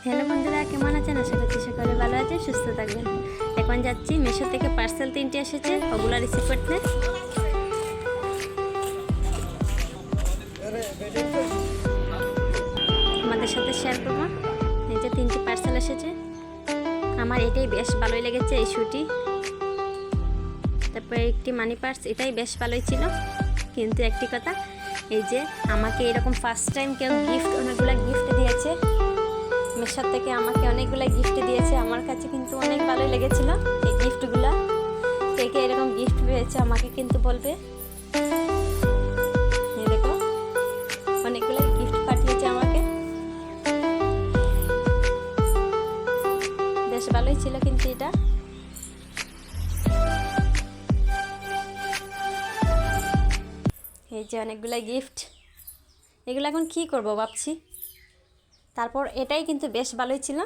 Hello বন্ধুরা, কেমন আছেন? আশা করছি সকলে ভালো আছেন, সুস্থ থাকবেন। এখন যাচ্ছি মেশো থেকে পার্সেল 3টে এসেছে, ওগুলো রিসিভ করতে। আমাদের সাথে শেয়ার করবো। এই যে 3টি পার্সেল এসেছে, আমার এটাই বেশ ভালোই লেগেছে, এই শুটি। তারপরে একটি মানি পার্স, এটাই বেশ ভালোই ছিল। কিন্তু একটি কথা, এই যে আমাকে এরকম ফার্স্ট টাইম কেউ অনেকগুলো গিফট দিয়েছে মেশো থেকে, আমাকে অনেকগুলো গিফট দিয়েছে। আমার কাছে কিন্তু অনেক ভালোই লেগেছিল এই গিফটগুলো। কে কে এরকম গিফট পেয়েছে আমাকে কিন্তু বলবে। এই দেখো, অনেকগুলো গিফট পাঠিয়েছে আমাকে, বেশ ভালোই ছিল কিন্তু এটা। এই যে অনেকগুলো গিফট, এগুলো এখন কি করব ভাবছি। তারপর এটাই কিন্তু বেশ ভালোই ছিল।